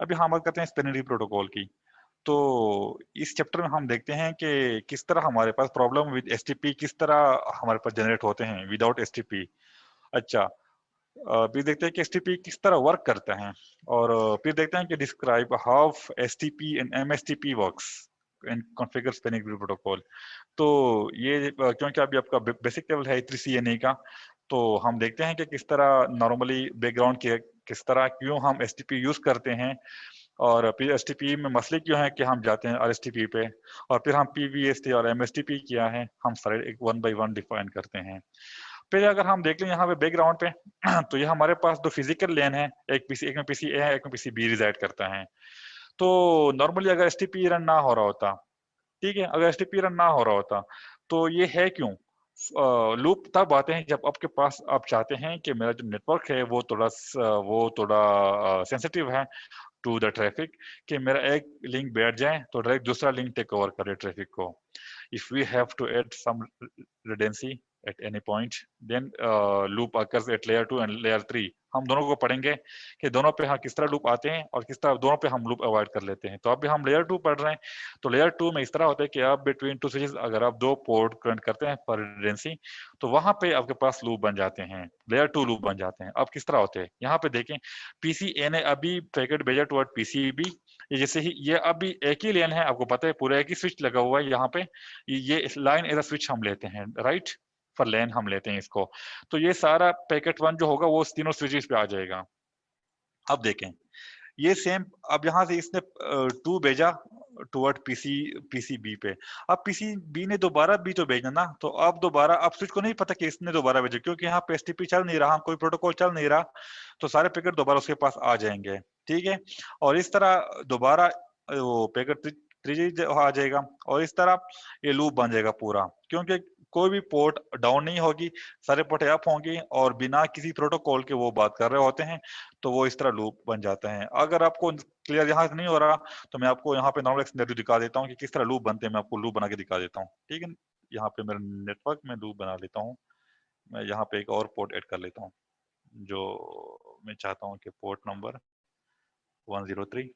अभी हम बात करते हैं स्पिनिंग ट्री प्रोटोकॉल की। तो इस चैप्टर में हम देखते हैं कि किस तरह हमारे पास प्रॉब्लम विद एसटीपी किस तरह हमारे पास जनरेट होते हैं विदाउट एसटीपी। अच्छा, फिर देखते हैं कि एसटीपी किस तरह वर्क करता है, और फिर देखते हैं कि describe how STP and MSTP works in configure spinning tree protocol. तो ये क्योंकि अभी आपका बेसिक लेवल है 3CNA का, तो हम देखते हैं कि किस तरह नॉर्मली बैकग्राउंड के किस तरह क्यों हम एसटीपी यूज करते हैं, और फिर एसटीपी में मसले क्यों हैं कि हम जाते हैं आरएसटीपी पे, और फिर हम पीवीएसटी और एमएसटीपी क्या है हम सारे एक वन बाय वन डिफाइन करते हैं। फिर अगर हम देख लें यहाँ पे बैकग्राउंड पे तो ये हमारे पास दो फिजिकल लेन है, एक में पीसी ए है, एक में पीसी बी रिजाइड करता है। तो नॉर्मली अगर एसटीपी रन ना हो रहा होता, ठीक है, अगर एसटीपी रन ना हो रहा होता, तो ये है क्यों? लूप तब आते हैं जब आपके पास आप चाहते हैं कि मेरा जो नेटवर्क है वो थोड़ा सेंसिटिव है टू द ट्रैफिक, कि मेरा एक लिंक बैठ जाए तो डायरेक्ट दूसरा लिंक टेक ओवर करे ट्रैफिक को। If we have to add some redundancy at any point, then loop occurs at layer 2 and layer 3। हम दोनों को पढ़ेंगे कि दोनों पे हम किस तरह लूप आते हैं और किस तरह दोनों पे हम लूप अवॉइड कर लेते हैं। तो अभी हम लेयर 2 पढ़ रहे हैं, तो लेयर 2 में इस तरह होता है कि आप बिटवीन टू स्विचेस अगर आप दो पोर्ट कनेक्ट करते हैं फॉर रिडंडेंसी, तो वहां पे आपके पास लूप बन जाते हैं, लेयर 2 लूप बन जाते हैं। अब किस तरह होते हैं यहाँ पे देखें, पीसी ए ने अभी पैकेट भेजा टुवर्ड पीसी बी, ये जैसे ही ये अभी एक ही लेन है, आपको पता है पूरा एक ही स्विच लगा हुआ है यहाँ पे, ये लाइन एज अ स्विच हम लेते हैं, राइट, फॉर लेन हम लेते हैं इसको। तो ये सारा पैकेट वन जो होगा वो तीनों स्विचेस पे आ जाएगा। अब देखें ये सेम, अब यहाँ से इसने 2 भेजा टुवर्ड पीसी बी पे। अब पीसी बी ने दोबारा बी तो भेजना ना, तो अब दोबारा अब स्विच को नहीं पता कि इसने दोबारा भेजा, क्योंकि यहाँ पे एसटीपी चल नहीं रहा, कोई प्रोटोकॉल चल नहीं रहा, तो सारे पैकेट दोबारा उसके पास आ जाएंगे, ठीक है। और इस तरह दोबारा वो पैकेट 3G आ जाएगा, और इस तरह ये लूप बन जाएगा पूरा, क्योंकि कोई भी पोर्ट डाउन नहीं होगी, सारे पोर्ट अप होंगी, और बिना किसी प्रोटोकॉल के वो बात कर रहे होते हैं, तो वो इस तरह लूप बन जाता है। अगर आपको क्लियर यहाँ से नहीं हो रहा, तो मैं आपको यहाँ पे नॉर्मल सिनेरियो दिखा देता हूँ कि किस तरह लूप बनते हैं, मैं आपको लूप बना के दिखा देता हूँ, ठीक है। यहाँ पे मेरे नेटवर्क में लूप बना लेता हूँ, मैं यहाँ पे एक और पोर्ट ऐड कर लेता हूँ, जो मैं चाहता हूँ कि पोर्ट नंबर 103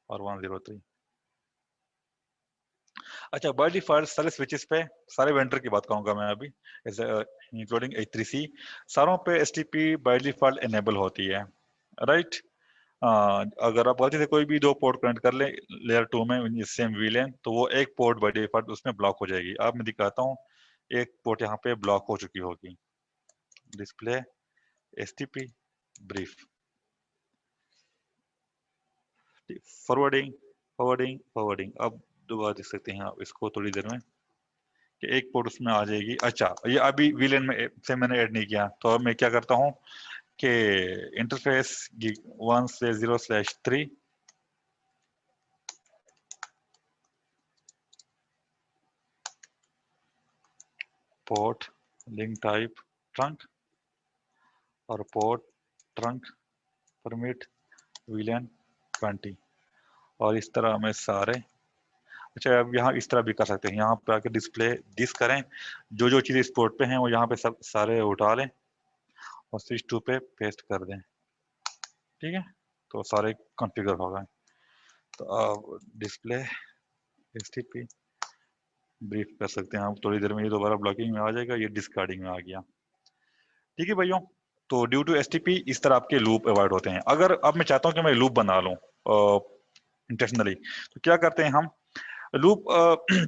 और 103। अच्छा, बाय डिफॉल्ट सारे स्विचेस पे सारे वेंडर की बात करूंगा मैं अभी, इंक्लूडिंग H3C, सारों पे एसटीपी बाय डिफॉल्ट एनेबल होती है, राइट। अगर आप गलती से कोई भी दो पोर्ट कनेक्ट कर ले लेयर 2 में सेम वीलेन, तो वो एक पोर्ट बाय डिफॉल्ट उसमें ब्लॉक हो जाएगी। अब मैं दिखाता हूँ, एक पोर्ट यहाँ पे ब्लॉक हो चुकी होगी, display STP brief, forwarding forwarding forwarding. अब दोबारा देख सकते हैं आप इसको थोड़ी देर में कि एक पोर्ट उसमें आ जाएगी। अच्छा, ये अभी वीलेन में से मैंने ऐड नहीं किया, तो अब मैं क्या करता हूँ कि interface gig 1/0/3 port link type trunk और पोर्ट ट्रंक परमिट वीलेन 20, और इस तरह में सारे। अच्छा, अब यहाँ इस तरह भी कर सकते हैं, यहाँ पे आके डिस्प्ले दिस करें, जो जो चीज़ इस पोर्ट पे हैं वो यहाँ पे सब सारे उठा लें और स्विच 2 पे पेस्ट कर दें, ठीक है, तो सारे कॉन्फ़िगर हो गए। तो अब डिस्प्ले एसटीपी ब्रीफ कर सकते हैं हम, थोड़ी देर में ये दोबारा ब्लॉकिंग में आ जाएगा, ये डिस्कार्डिंग में आ गया, ठीक है भाइयों। तो ड्यू टू एसटीपी इस तरह आपके लूप अवॉइड होते हैं। अगर अब मैं चाहता हूँ कि मैं लूप बना लूँ इंटेंशनली, तो क्या करते हैं हम, लूप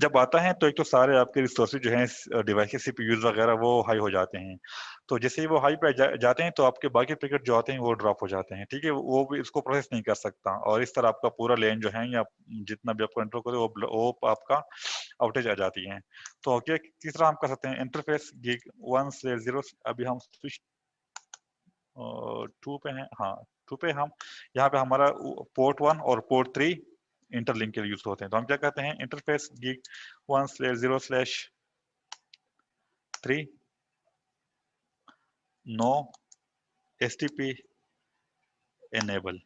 जब आता है तो एक तो सारे आपके रिसोर्सेज जो हैं डिवाइस के सीपीयूज वगैरह वो हाई हो जाते हैं, तो जैसे ही वो हाई पे जाते हैं तो आपके बाकी पैकेट जो आते हैं वो ड्रॉप हो जाते हैं, ठीक है, वो भी इसको प्रोसेस नहीं कर सकता, और इस तरह आपका पूरा लेन जो है या जितना भी आप कंट्रोल करें वो आपका आउटेज आ जाती है। तो क्या किस तरह हम कर सकते हैं, इंटरफेस गिग 1/0, अभी हम स्विच 2 पे हैं, हाँ 2 पे हम, यहाँ पे हमारा पोर्ट 1 और पोर्ट 3 इंटरलिंक के लिए यूज होते हैं, तो हम क्या कहते हैं, interface gig 1/0/3 no STP enable,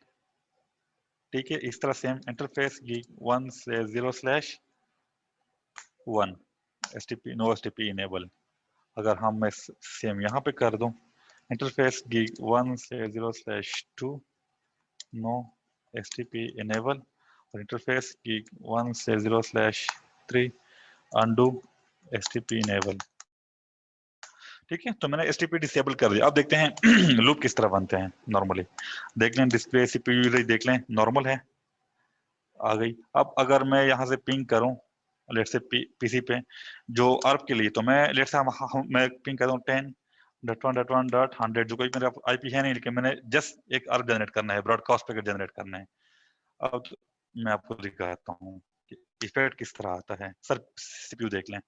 ठीक है। इस तरह same interface gig 1/0/1 STP no STP enable. अगर हम मैं सेम यहाँ पे कर दूं, interface gig 1/0/2 no STP enable और इंटरफेस की 1 से 0/3 अनडू एसटीपी इनेबल। ठीक है, तो मैंने एसटीपी डिसेबल कर दिया। अब देखते हैं लूप किस तरह बनते हैं नॉर्मली। देख लें डिस्प्ले सीपीयू यूसेज देख लें, नॉर्मल है, आ गई। अब अगर मैं यहाँ से पिंग करूं लेट से पीसी पे जो अर्ब के लिए, तो मैं लेट से मैं पिंग कर दूं 10.1.1.100 जो कोई मेरा आईपी है नहीं, लेकिन मैंने जस्ट एक अर्ब जनरेट करना है, ब्रॉडकास्ट पैकेट जनरेट करना है। अब मैं आपको दिखाता हूँ कि इफेक्ट किस तरह आता है। सर सीपीयू देख लें,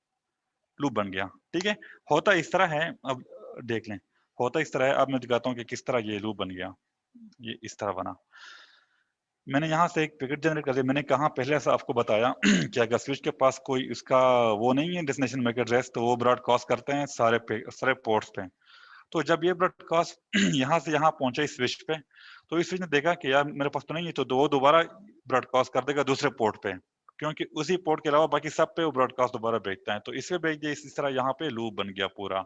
लूप बन गया। ठीक है, होता इस तरह है। अब देख लें, होता इस तरह है। अब मैं दिखाता हूँ कि किस तरह ये लूप बन गया। ये इस तरह बना। मैंने यहाँ से एक पैकेट जनरेट कर दिया। मैंने कहा पहले से आपको बताया कि अगर स्विच के पास कोई उसका वो नहीं है डेस्टिनेशन मैक एड्रेस, तो वो ब्रॉडकास्ट करते हैं सारे पोर्ट्स पे। तो जब ये ब्रॉडकास्ट यहाँ से यहाँ पहुंचे इस स्विच पे, तो इस स्विच ने देखा कि यार मेरे पास तो नहीं है, तो वो दोबारा ब्रॉडकास्ट कर देगा दूसरे पोर्ट पे, क्योंकि उसी पोर्ट के अलावा बाकी सब पे वो ब्रॉडकास्ट दोबारा भेजता है। तो इसे भेज दिया, इस तरह यहाँ पे लूप बन गया पूरा।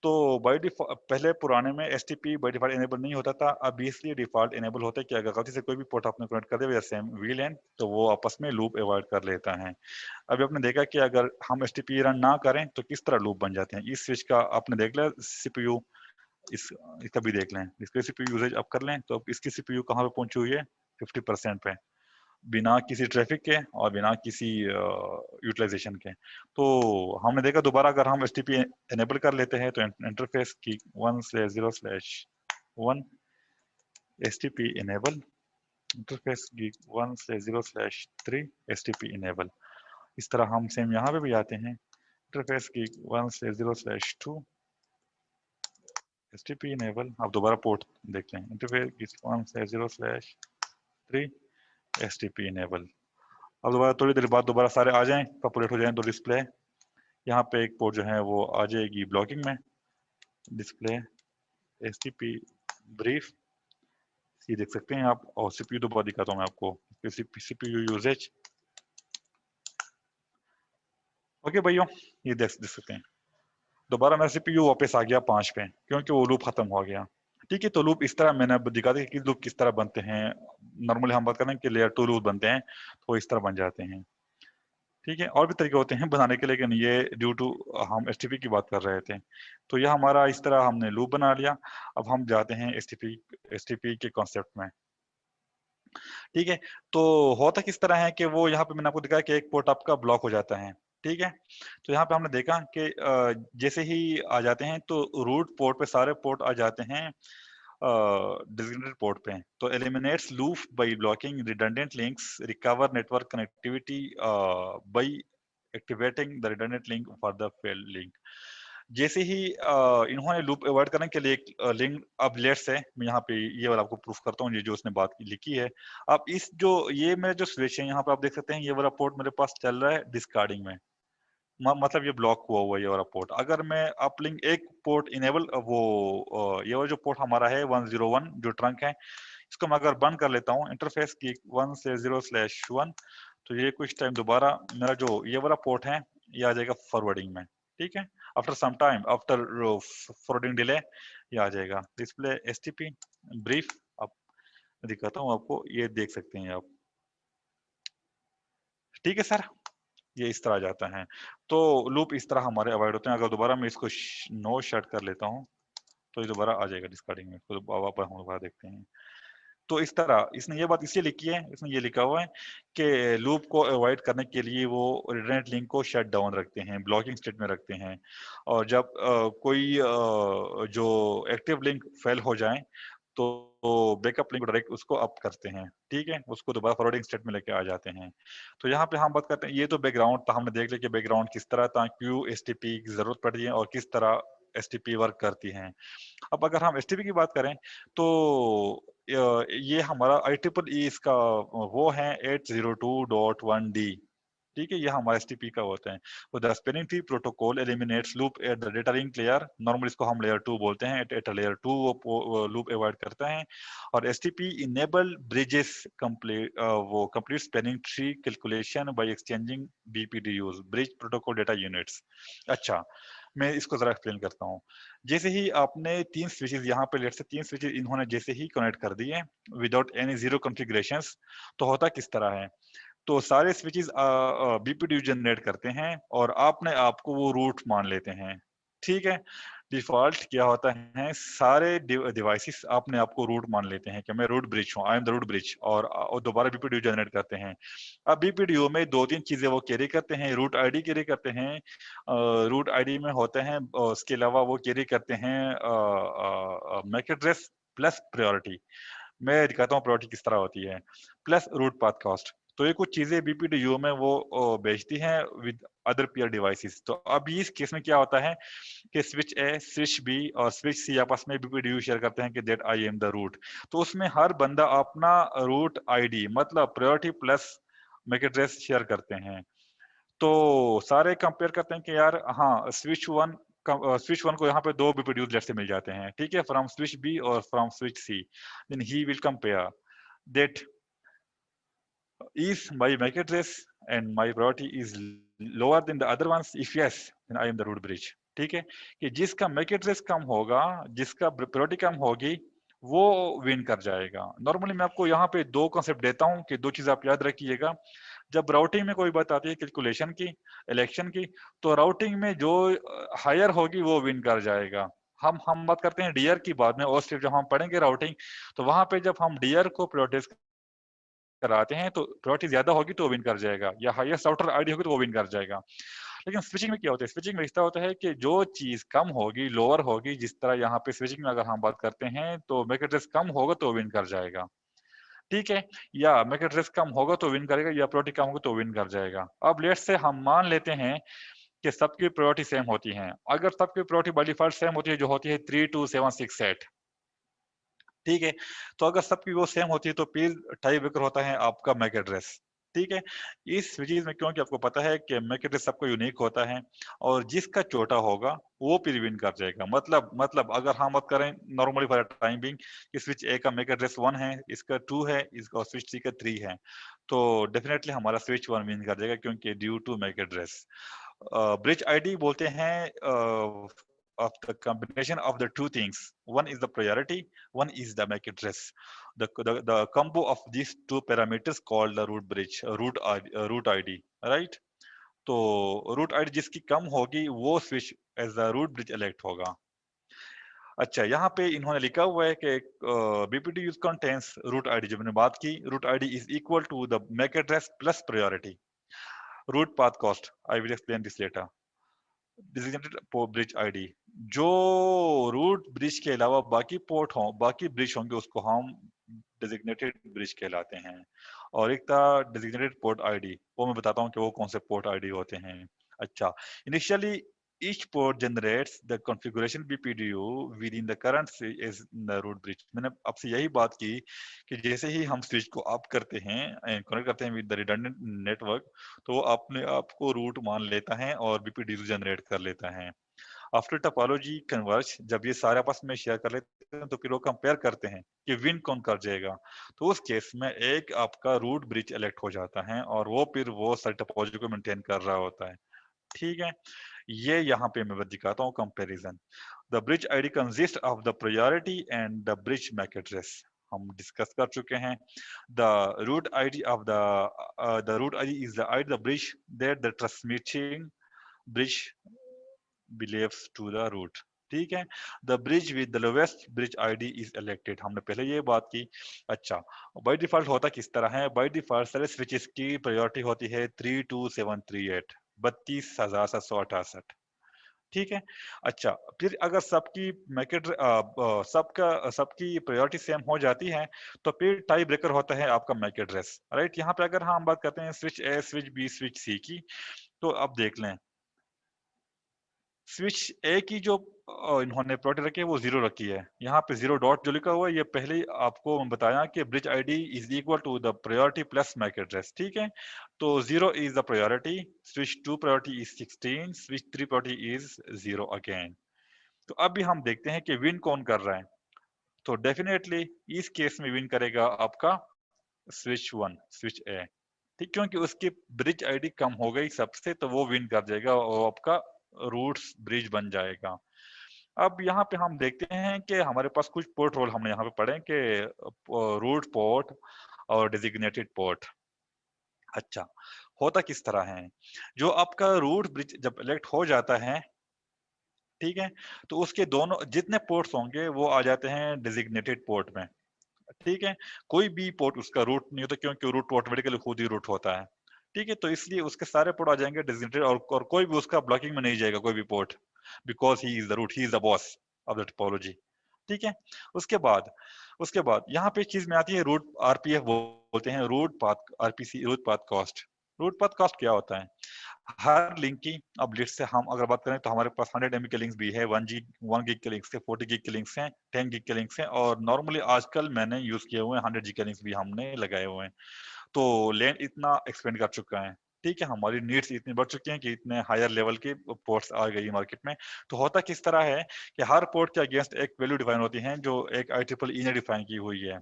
तो बाय डिफॉल्ट पहले पुराने में एसटीपी बाय डिफॉल्ट इनेबल नहीं होता था, अब इसलिए डिफॉल्ट इनेबल होता है कि अगर गलती से कोई भी पोर्ट आपने कनेक्ट कर दिया जैसे वीलैन, तो वो आपस में लूप अवॉइड कर लेता है। अभी आपने देखा कि अगर हम एसटीपी रन ना करें तो किस तरह लूप बन जाते हैं। इस स्विच का आपने देख लिया सीपीयू, इस इसका भी देख लें, इसके सीपीयू यूसेज अब कर लें, तो अब इसकी सीपीयू कहाँ पे पहुंची हुई है, 50% पे, बिना किसी ट्रैफिक के और बिना किसी यूटिलाइजेशन के। तो हमने देखा दोबारा अगर हम एसटीपी एनेबल कर लेते हैं तो इंटरफेस की 1/0/1 एसटीपी इनेबल, इंटरफेस की 1/0/3 एसटीपी इनेबल। इस तरह हम सेम यहाँ पे भी आते हैं, इंटरफेस की 1/0/2 एसटीपी इनेबल। आप दोबारा पोर्ट देख लें, इंटरफेस की 1/0/3 एसटीपी इनेबल। अब दोबारा थोड़ी देर बाद दोबारा सारे आ जाएं, पॉपुलेट हो जाएं, तो डिस्प्ले यहाँ पे एक पोर्ट जो है वो आ जाएगी ब्लॉकिंग में, डिस्प्ले एसटीपी ब्रीफ, ये देख सकते हैं आप। और सीपीयू दोबारा दिखाता हूँ मैं आपको, सीपीयू यूजेज। ओके भाइयों, ये देख सकते हैं दोबारा मेरा सीपीयू वापस आ गया 5 पे, क्योंकि वो लूप खत्म हो गया। ठीक है, तो लूप इस तरह मैंने अब दिखा दिया कि लूप किस तरह बनते हैं। नॉर्मली हम बात करें कि लेयर 2 लूप बनते हैं, तो इस तरह बन जाते हैं। ठीक है, और भी तरीके होते हैं बनाने के, लेकिन ये ड्यू टू हम एसटीपी की बात कर रहे थे। तो यह हमारा इस तरह हमने लूप बना लिया। अब हम जाते हैं एसटीपी के कॉन्सेप्ट में। ठीक है, तो होता किस तरह है कि वो यहाँ पे मैंने आपको दिखाया कि एक पोर्ट आपका ब्लॉक हो जाता है। ठीक है, तो यहाँ पे हमने देखा कि जैसे ही आ जाते हैं तो रूट पोर्ट पे सारे पोर्ट आ जाते हैं designated पोर्ट पे। तो eliminates loop by blocking redundant links, recover network connectivity by activating the redundant link for the failed link। जैसे ही इन्होंने लूप अवॉइड करने के लिए एक लिंक, अब लेट्स है मैं यहाँ पे ये वाला आपको प्रूफ करता हूँ, ये जो उसने बात लिखी है। अब इस जो ये मेरा जो स्विच है यहाँ पे आप देख सकते हैं, ये वाला पोर्ट मेरे पास चल रहा है डिस्कार्डिंग में, मतलब ये ब्लॉक हुआ हुआ है ये वाला पोर्ट। अगर मैं अपलिंक एक पोर्ट इनेबल वो ये वाला जो पोर्ट हमारा है 101 जो ट्रंक है, इसको मैं अगर बंद कर लेता हूँ इंटरफेस की 1/0/1, तो ये कुछ टाइम दोबारा मेरा जो ये वाला पोर्ट है ये आ जाएगा फॉरवर्डिंग में। ठीक है, after some time, after forwarding delay ये आ जाएगा। डिस्प्ले एसटीपी ब्रीफ, अब दिखाता हूँ आपको, ये देख सकते हैं आप। ठीक है सर, ये इस तरह जाता है। तो लूप इस तरह हमारे अवॉइड होते हैं। अगर दोबारा मैं इसको नो शट कर लेता हूँ तो ये दोबारा आ जाएगा डिस्कार्डिंग में। तो वापस हम दोबारा देखते हैं। तो इस तरह इसने ये बात इसलिए लिखी है, इसमें ये लिखा हुआ है कि लूप को अवॉइड करने के लिए वो रिडंडेंट लिंक को शट डाउन रखते हैं, ब्लॉकिंग स्टेट में रखते हैं। और जब कोई जो एक्टिव लिंक फेल हो जाए तो बैकअप लिंक डायरेक्ट उसको अप करते हैं। ठीक है, उसको दोबारा फॉरवर्डिंग स्टेट में लेके आ जाते हैं। तो यहाँ पे हम बात करते हैं, ये तो बैकग्राउंड था, हमने देख लिया कि बैकग्राउंड किस तरह था, क्यों एसटीपी की जरूरत पड़ती है और किस तरह एसटीपी वर्क करती है। अब अगर हम एसटीपी की बात करें तो ये हमारा IEEE इसका वो है 802.1d। ठीक है, ये हमारा एसटीपी का होता है। तो the spanning tree protocol eliminates loop at the data link layer, normally इसको हम लेयर 2 बोलते हैं, एट लेयर 2 वो लूप अवॉइड करता है। और एसटीपी इनेबल ब्रिजेस कंप्लीट वो complete spanning tree calculation bye exchanging BPDUs, bridge protocol data units. अच्छा, मैं इसको जरा एक्सप्लेन करता हूँ। जैसे ही आपने 3 स्विचेस यहाँ पे लेट से 3 स्विचेस इन्होंने जैसे ही कनेक्ट कर दिए विदाउट एनी जीरो कॉन्फ़िगरेशंस, तो होता किस तरह है, तो सारे स्विचेस बीपीडीयू जनरेट करते हैं और अपने आप को वो रूट मान लेते हैं, ठीक है। डिफॉल्ट क्या होता है, सारे डिवाइसेस अपने आप को रूट मान लेते हैं कि मैं रूट ब्रिज हूँ, I am the root bridge, और दोबारा बीपीडीयू जनरेट करते हैं। अब बीपीडीयू में 2-3 चीजें वो कैरी करते हैं, रूट आईडी कैरी करते हैं, रूट आईडी में होते हैं, उसके अलावा वो कैरी करते हैं मैक एड्रेस प्लस प्रायोरिटी। मैं दिखाता हूँ प्रायोरिटी किस तरह होती है, प्लस रूट पाथ कॉस्ट। तो ये कुछ चीजें बीपीडीयू में वो बेचती हैं विद अदर पीयर डिवाइसेस। तो अब इस केस में क्या होता है कि स्विच ए, स्विच बी और स्विच सी आपस में बीपीडीयू शेयर करते हैं कि that I am the root. तो उसमें हर बंदा अपना रूट आईडी मतलब priority plus MAC address share करते हैं। तो सारे कंपेयर करते हैं कि यार हाँ स्विच वन को यहाँ पे 2 बीपीडीयू लेट से मिल जाते हैं, ठीक है, फ्रॉम स्विच बी और from switch C. Then he will compare that if my MAC address and my priority is lower than the other ones, if yes, then I am the root bridge। ठीक है, कि जिसका MAC address कम होगा, जिसका priority कम होगी, वो win कर जाएगा। नॉर्मली मैं आपको यहाँ पे 2 कॉन्सेप्ट देता हूँ कि 2 चीज आप याद रखिएगा। जब राउटिंग में कोई बात आती है कैलकुलेशन की, इलेक्शन की, तो राउटिंग में जो हायर होगी वो विन कर जाएगा। हम बात करते हैं डीआर की, बाद में और सिर्फ जब हम पढ़ेंगे राउटिंग, तो वहां पे जब हम डीआर को प्रायोरिटाइज कराते हैं तो प्रायोरिटी ज्यादा होगी तो विन कर जाएगा, या हाईएस्ट राउटर आईडी होगी तो वो विन कर जाएगा। लेकिन स्विचिंग में क्या होता है, स्विचिंग में ऐसा होता है कि जो चीज कम होगी, लोअर होगी, जिस तरह यहाँ पे स्विचिंग में अगर हम बात करते हैं तो मैक एड्रेस कम होगा तो विन कर जाएगा, ठीक है, या मैक एड्रेस कम होगा तो विन करेगा, या प्रायोरिटी कम होगा तो विन कर जाएगा। अब लेट्स से हम मान लेते हैं कि सबकी प्रायोरिटी सेम होती है। अगर सबकी प्रायोरिटी बाय डिफॉल्ट सेम होती है, जो होती है 32768, ठीक है, तो अगर सबकी वो सेम होती है तो फिर टाई ब्रेकर होता है आपका मैक एड्रेस, ठीक है। इस चीज में क्योंकि आपको पता है कि मैक एड्रेस सबका यूनिक होता है और जिसका छोटा होगा वो फिर विन कर जाएगा। मतलब अगर हम बात करें नॉर्मली फॉर टाइम बिंग कि स्विच ए का मैक एड्रेस 1 है, इसका 2 है, इसका स्विच सी का 3 है, तो डेफिनेटली हमारा स्विच 1 विन कर जाएगा क्योंकि due to MAC address. Bridge ID बोलते हैं of the combination of the two things. One is the priority, one is the MAC address. The combo of these two parameters called the root bridge, root ID, right? तो root ID जिसकी कम होगी वो switch as a root bridge elect होगा। अच्छा, यहाँ पे इन्होंने लिखा हुआ है कि BPDUs contains root ID, जो मैंने बात की, root ID is equal to the MAC address plus priority, root path cost, I will explain this later, designated bridge ID. जो रूट ब्रिज के अलावा बाकी पोर्ट हों, बाकी ब्रिज होंगे, उसको हम डिजिग्नेटेड ब्रिज कहलाते हैं। और एक था डिजिग्नेटेड पोर्ट आईडी, वो मैं बताता हूँ कि वो कौन से पोर्ट आईडी होते हैं। अच्छा, initially each port generates the configuration BPDU within the current switch is the root bridge। मैंने आपसे यही बात की कि जैसे ही हम स्विच को अप करते हैं, कनेक्ट करते हैं विद द रिडंडेंट नेटवर्क, तो वो अपने आप को रूट मान लेता है और बीपीडीयू जनरेट कर लेता है। आफ्टर टोपोलॉजी कन्वर्ज, जब ये सारे आपस में शेयर कर लेते हैं तो फिर वो कंपेयर करते हैं कि विन कौन कर जाएगा। तो उस केस में एक आपका रूट ब्रिज इलेक्ट हो जाता है और वो फिर वो सारी टोपोलॉजी को मेंटेन कर रहा होता है, ठीक है। ये यहाँ पे मैं दिखाता हूँ comparison. The bridge ID consist of the priority and the bridge MAC address, हम डिस्कस कर चुके हैं। The root ID of the root ID is the ID the bridge that the transmitting bridge believes to the root, ठीक है। The bridge with the lowest bridge ID is elected, हमने पहले ये बात की। अच्छा, बाय डिफॉल्ट होता किस तरह है, बाय डिफॉल्ट सारे स्विचेस की प्रायोरिटी होती है 32738, 32,768, ठीक है। अच्छा, फिर अगर सबकी मैकेट सबकी प्रायोरिटी सेम हो जाती है तो फिर टाई ब्रेकर होता है आपका मैक एड्रेस, राइट। यहाँ पे अगर हम बात करते हैं switch A, switch B, switch C की, तो अब देख लें स्विच ए की जो इन्होंने प्रायोरिटी रखी है वो 0 रखी है। यहाँ पे 0 डॉट जो लिखा हुआ है, ये पहले ही आपको बताया कि bridge ID is equal to the priority plus MAC address, ठीक है। तो 0 is the priority, switch 2 priority is 16, switch 3 priority is 0 again. तो अब भी हम देखते हैं कि विन कौन कर रहा है। तो डेफिनेटली इस केस में विन करेगा आपका स्विच 1, स्विच ए, ठीक, क्योंकि उसकी ब्रिज आईडी कम हो गई सबसे, तो वो विन कर जाएगा और आपका रूट्स ब्रिज बन जाएगा। अब यहाँ पे हम देखते हैं कि हमारे पास कुछ पोर्ट रोल हमने यहाँ पे पढ़े कि रूट पोर्ट और डेजिग्नेटेड पोर्ट। अच्छा, होता किस तरह है, जो आपका रूट ब्रिज जब इलेक्ट हो जाता है, ठीक है, तो उसके दोनों जितने पोर्ट्स होंगे वो आ जाते हैं डेजिग्नेटेड पोर्ट में, ठीक है। कोई भी पोर्ट उसका रूट नहीं होता, क्योंकि रूट ऑटोमेटिकली खुद ही रूट होता है, ठीक है। तो इसलिए उसके सारे पोर्ट आ जाएंगे डेजिग्नेटेड, और कोई भी उसका ब्लॉकिंग में नहीं जाएगा कोई भी port, because he is the root, he is the boss of the topology, ठीक है। उसके बाद यहाँ पे चीज में आती है रूट आरपीएफ बोलते हैं, root path RPC, root path cost. Root path cost क्या होता है, हर लिंक की, अब लिस्ट से हम अगर बात करें तो हमारे पास 100 MB के लिंक्स भी है, 1 गिग के लिंक्स है, 40 गिग के लिंक्स हैं, 10 गिग के लिंक्स हैं, और नॉर्मली आजकल मैंने यूज किए हुए हैं 100 जी के लिंक्स भी हमने लगाए हुए हैं। तो लेन इतना एक्सपेंड कर चुका है, ठीक है, हमारी नीड्स इतनी बढ़ चुकी हैं कि इतने हायर लेवल के पोर्ट्स आ गई मार्केट में। तो होता किस तरह है कि हर पोर्ट के अगेंस्ट एक वैल्यू डिफाइन होती है, जो एक IEEE ने डिफाइन की हुई है,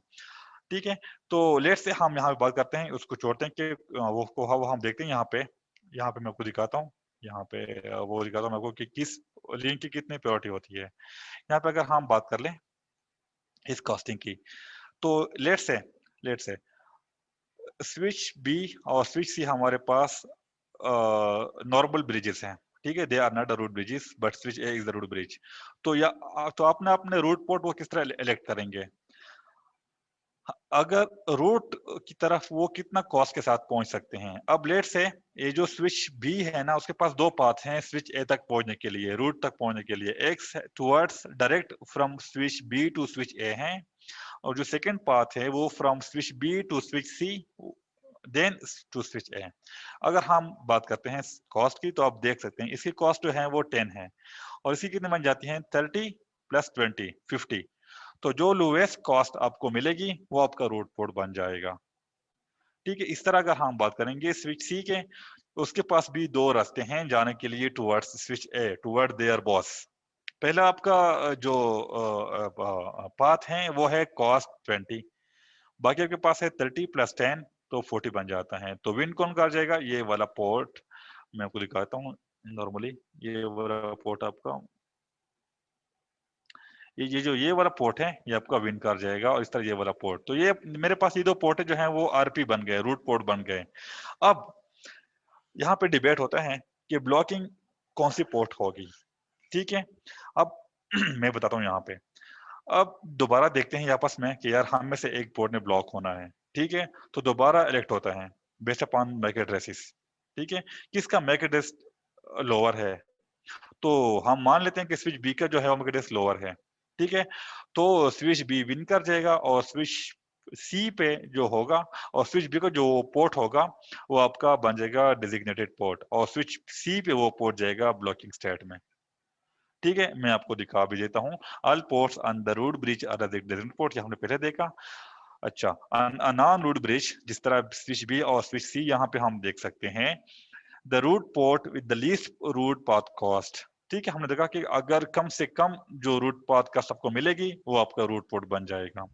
ठीक है। तो लेट से हम यहाँ पे बात करते हैं, उसको छोड़ते हैं कि वो हम देखते हैं यहाँ पे मैं आपको दिखाता हूँ, यहाँ पे वो दिखाता हूँ मैं आपको कि किस लिंक की कितनी प्रायोरिटी होती है। यहाँ पे अगर हम बात कर लें इस कॉस्टिंग की, तो लेट से स्विच बी और स्विच सी हमारे पास नॉर्मल ब्रिजेस हैं, ठीक है, they are not the root bridges, but switch A is the root bridge. तो या तो आपने अपने रूट पोर्ट वो किस तरह इलेक्ट करेंगे, अगर रूट की तरफ वो कितना कॉस्ट के साथ पहुंच सकते हैं। अब लेट से ये जो स्विच बी है ना, उसके पास दो पाथ हैं स्विच ए तक पहुंचने के लिए, रूट तक पहुंचने के लिए, एक towards direct from switch B to switch A है, और जो सेकंड पाथ है वो from switch B to switch C then to switch A. अगर हम बात करते हैं कॉस्ट की, तो आप देख सकते हैं इसकी कॉस्ट जो है वो 10 है, और इसकी कितनी बन जाती है 30 प्लस 20 50। तो जो लोएस्ट कॉस्ट आपको मिलेगी वो आपका रूट पोर्ट बन जाएगा, ठीक है। इस तरह अगर हम बात करेंगे स्विच सी के, उसके पास भी दो रास्ते हैं जाने के लिए towards switch A, toward there boss. पहला आपका जो पाथ है वो है कॉस्ट 20, बाकी आपके पास है 30 प्लस 10, तो 40 बन जाता है। तो विन कौन कर जाएगा, ये वाला पोर्ट मैं आपको दिखाता हूँ नॉर्मली, ये वाला पोर्ट आपका, ये जो ये वाला पोर्ट है ये आपका विन कर जाएगा, और इस तरह ये वाला पोर्ट, तो ये मेरे पास ये दो पोर्ट है जो है वो आरपी बन गए, रूट पोर्ट बन गए। अब यहाँ पे डिबेट होता है कि ब्लॉकिंग कौन सी पोर्ट होगी, ठीक है। अब मैं बताता हूँ यहाँ पे, अब दोबारा देखते हैं आपस में कि यार हम में से एक पोर्ट ने ब्लॉक होना है, ठीक है। तो दोबारा इलेक्ट होता है बेस्ड अपॉन मैक एड्रेसेस, ठीक है, किसका मैक एड्रेस लोअर है। तो हम मान लेते हैं कि स्विच बी का जो है वो मैक एड्रेस लोअर है, ठीक है। तो स्विच बी विन कर जाएगा, और स्विच सी पे जो होगा, और स्विच बी का जो पोर्ट होगा वो आपका बन जाएगा डेजिग्नेटेड पोर्ट, और स्विच सी पे वो पोर्ट जाएगा ब्लॉकिंग स्टेट में, ठीक है। मैं आपको दिखा भी देता हूँ, all ports on the root bridge are designated port, ये हमने पहले देखा। अच्छा, नॉन रूट ब्रिज जिस तरह स्विच बी और स्विच सी यहाँ पे हम देख सकते हैं, the root port with the least root path cost, ठीक है। हमने देखा कि अगर कम से कम जो रूट पाथ का सबको मिलेगी वो आपका रूट पोर्ट बन जाएगा।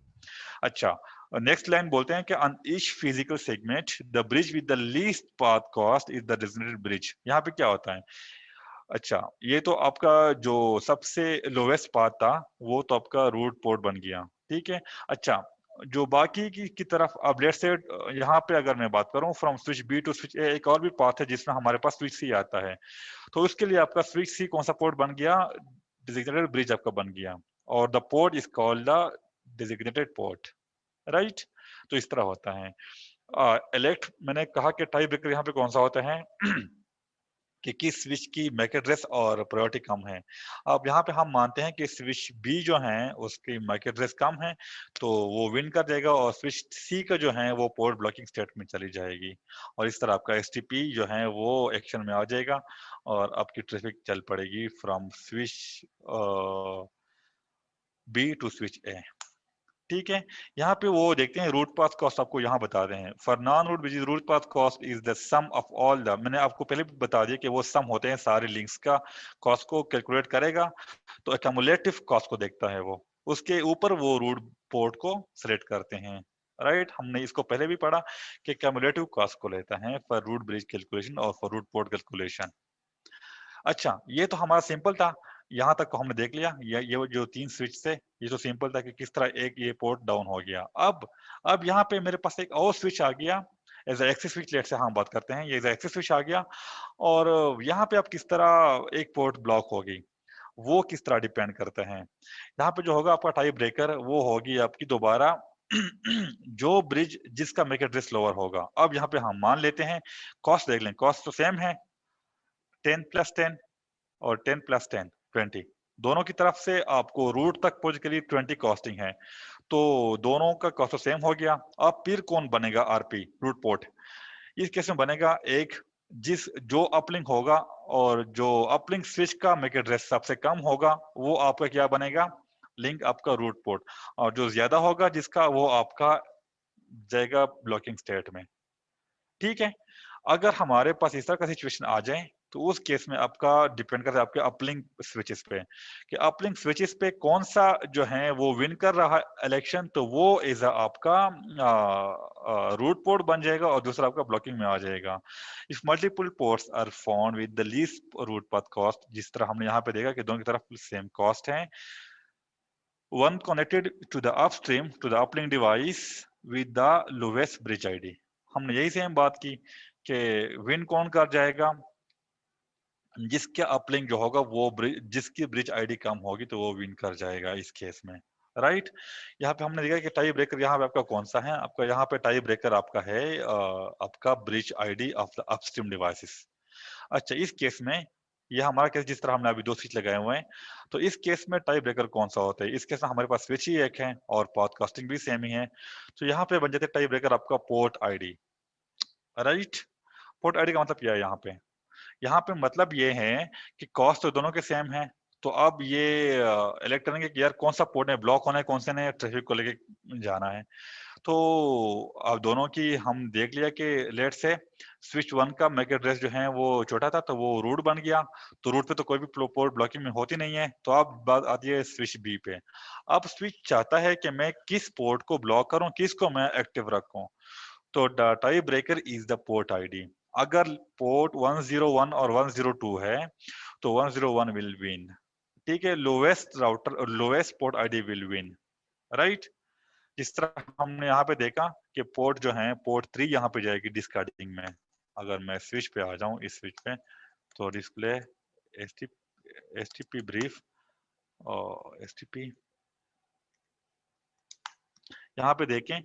अच्छा, नेक्स्ट लाइन बोलते हैं कि on each physical segment the bridge with the least path cost is the designated bridge. यहाँ पे क्या होता है, अच्छा, ये तो आपका जो सबसे लोवेस्ट पाथ था वो तो आपका रूट पोर्ट बन गया, ठीक है। अच्छा, जो बाकी की तरफ अब लेट्स से यहाँ पे अगर मैं बात करूं from switch B to switch A, एक और भी पाथ है जिसमें हमारे पास स्विच सी आता है, तो उसके लिए आपका स्विच सी कौन सा पोर्ट बन गया, डेजिग्नेटेड ब्रिज आपका बन गया, और the port is called the designated port, right. तो इस तरह होता है। इलेक्ट मैंने कहा कि टाई ब्रेकर यहाँ पे कौन सा होता है कि किस स्विच की मैक एड्रेस और प्रायोरिटी कम है। अब यहाँ पे हम मानते हैं कि स्विच बी जो है उसकी मैक एड्रेस कम है, तो वो विन कर जाएगा, और स्विच सी का जो है वो पोर्ट ब्लॉकिंग स्टेट में चली जाएगी, और इस तरह आपका एसटीपी जो है वो एक्शन में आ जाएगा, और आपकी ट्रैफिक चल पड़ेगी from switch B to switch A, ठीक है। यहाँ पे वो देखते हैं रूट पाथ कॉस्ट, आपको यहाँ बता रहे हैं for non root which is root path cost is the sum of all the, मैंने आपको पहले भी बता दिया कि वो सम होते हैं सारे लिंक्स का, कॉस्ट को कैलकुलेट करेगा, तो एक्यूमुलेटिव कॉस्ट को देखता है वो, उसके ऊपर वो रूट पोर्ट को सिलेक्ट करते हैं, राइट। हमने इसको पहले भी पढ़ा कि क्यूमुलेटिव कॉस्ट को लेता है फॉर रूट ब्रिज कैलकुलेशन और फॉर रूट पोर्ट कैलकुलेशन। अच्छा, ये तो हमारा सिंपल था, यहाँ तक को हमने देख लिया। ये जो 3 स्विच थे, ये तो सिंपल था कि किस तरह एक ये पोर्ट डाउन हो गया। अब यहाँ पे मेरे पास एक और स्विच आ गया, as a access switch let's say हम बात करते हैं, ये एज़ अ एक्सेस स्विच आ गया और यहाँ पे अब किस तरह एक पोर्ट ब्लॉक होगी, वो किस तरह डिपेंड करता है। यहाँ पे जो होगा आपका टाई ब्रेकर वो होगी आपकी दोबारा जो ब्रिज जिसका मैक एड्रेस लोअर होगा। अब यहाँ पे हम मान लेते हैं, कॉस्ट देख लें, कॉस्ट तो सेम है, 10 + 10 और 10 + 10 20, दोनों की तरफ से आपको रूट तक पहुंच के लिए 20 कॉस्टिंग है, तो दोनों का कॉस्ट तो सेम हो गया। अब फिर कौन बनेगा आरपी रूट पोर्ट, इस केस में बनेगा एक जिस जो अपलिंक होगा और जो अपलिंक स्विच का मैक एड्रेस सबसे कम होगा वो आपका क्या बनेगा, लिंक आपका रूट पोर्ट, और जो ज्यादा होगा जिसका वो आपका जाएगा ब्लॉकिंग स्टेट में। ठीक है, अगर हमारे पास इस तरह का सिचुएशन आ जाए तो उस केस में आपका डिपेंड करता है आपके अपलिंक स्विचेस पे कि अपलिंक स्विचेस पे कौन सा जो है वो विन कर रहा है इलेक्शन, तो वो इज आपका रूट पोर्ट बन जाएगा और दूसरा आपका ब्लॉकिंग में आ जाएगा। If multiple ports are found with the least root path cost, जिस तरह हमने यहाँ पे देखा कि दोनों की तरफ सेम कॉस्ट है, one connected to the upstream to the uplink device with the lowest bridge ID। हमने यही सेम बात की कि विन कौन कर जाएगा, जिसका अपलिंक जो होगा वो जिसकी ब्रिज आईडी कम होगी तो वो विन कर जाएगा इस केस में, राइट। यहाँ पे हमने देखा कि टाई ब्रेकर यहाँ पे आपका कौन सा है, आपका यहाँ पे टाई ब्रेकर आपका है आपका bridge ID of the upstream devices. अच्छा, इस केस में ये हमारा केस जिस तरह हमने अभी 2 स्विच लगाए हुए हैं, तो इस केस में टाई ब्रेकर कौन सा होता है, इस केस में हमारे पास स्विच ही एक है और पॉडकास्टिंग भी सेम ही है, तो यहाँ पे बन जाते टाई ब्रेकर आपका port ID, right. Port ID का मतलब क्या है यहाँ पे मतलब ये है कि कॉस्ट तो दोनों के सेम है, तो अब ये इलेक्ट्रॉनिक है कि यार कौन सा पोर्ट में ब्लॉक होना है कौन से ने ट्रैफिक को लेके जाना है। तो अब दोनों की हम देख लिया कि लेट से स्विच 1 का मैक एड्रेस जो है वो छोटा था तो वो रूट बन गया, तो रूट पे तो कोई भी पोर्ट ब्लॉकिंग में होती नहीं है, तो अब बात आती है स्विच बी पे। अब स्विच चाहता है कि मैं किस पोर्ट को ब्लॉक करूं, किसको मैं एक्टिव रखूं, तो tie breaker is the port ID. अगर पोर्ट 101 और 102 है तो 101 विल विन, ठीक है, lowest router lowest port ID will win, right. जिस तरह हमने यहाँ पे देखा कि पोर्ट जो है पोर्ट 3 यहाँ पे जाएगी डिस्कार्डिंग में। अगर मैं स्विच पे आ जाऊं इस स्विच पे तो डिस्प्ले एसटीपी ब्रीफ और एसटीपी यहाँ पे देखें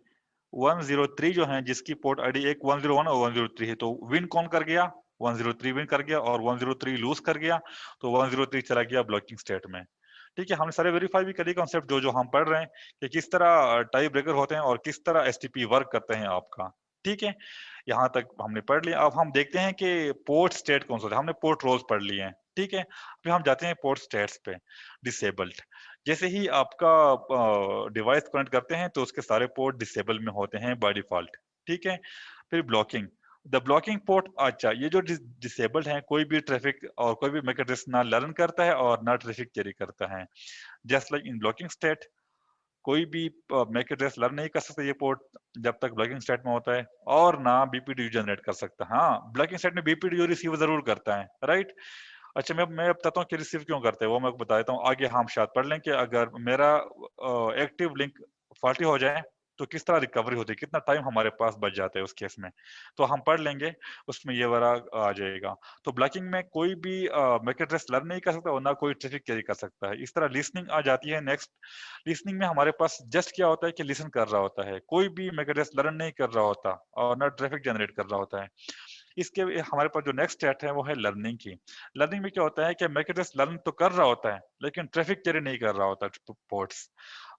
103 जो है जिसकी पोर्ट आईडी एक 101 और 103 है, तो विन कौन कर गया, 103 विन कर गया और 103 लूज कर गया, तो 103 चला गया ब्लॉकिंग स्टेट में। ठीक है, हमने सारे वेरीफाई भी करी कॉन्सेप्ट जो जो हम पढ़ रहे हैं कि किस तरह टाई ब्रेकर होते हैं और किस तरह एसटीपी वर्क करते हैं आपका। ठीक है, यहाँ तक हमने पढ़ लिया। अब हम देखते हैं कि पोर्ट स्टेट कौन सा है, हमने पोर्ट रोल्स पढ़ लिए हैं। ठीक है, फिर हम जाते हैं पोर्ट स्टेट्स पे। डिसेबल्ड, जैसे ही आपका डिवाइस कनेक्ट करते हैं तो उसके सारे पोर्ट डिसेबल में होते हैं बाय डिफॉल्ट। ठीक है, फिर ब्लॉकिंग, द ब्लॉकिंग पोर्ट, अच्छा ये जो डिसेबल्ड है कोई भी ट्रैफिक और कोई भी मैक एड्रेस ना लर्न करता है और ना ट्रैफिक कैरी करता है। Just like in blocking state कोई भी मैक एड्रेस लर्न नहीं कर सकता ये पोर्ट जब तक ब्लॉकिंग स्टेट में होता है, और ना बीपीडीयू जनरेट कर सकता। हाँ, ब्लॉकिंग स्टेट में बीपीडीयू रिसीव जरूर करता है, राइट। अच्छा, मैं बताता हूँ कि रिसीव क्यों करते हैं, वो मैं बता देता हूँ, आगे हम शायद पढ़ लें कि अगर मेरा एक्टिव लिंक फॉल्टी हो जाए तो किस तरह रिकवरी होती है, कितना टाइम हमारे पास बच जाता है उस केस में, तो हम पढ़ लेंगे, उसमें ये वाला आ जाएगा। तो ब्लॉकिंग में कोई भी मैक एड्रेस लर्न नहीं कर सकता और ना कोई ट्रैफिक कैरी कर सकता है। इस तरह लिसनिंग आ जाती है नेक्स्ट। लिसनिंग में हमारे पास जस्ट क्या होता है कि लिसन कर रहा होता है, कोई भी मैक एड्रेस लर्न नहीं कर रहा होता और ना ट्रैफिक जनरेट कर रहा होता है। इसके हमारे पास जो नेक्स्ट स्टेट है वो है लर्निंग की। लर्निंग में क्या होता है कि मैक एड्रेस लर्न तो कर रहा होता है लेकिन ट्रैफिक कैरी नहीं कर रहा होता पोर्ट्स।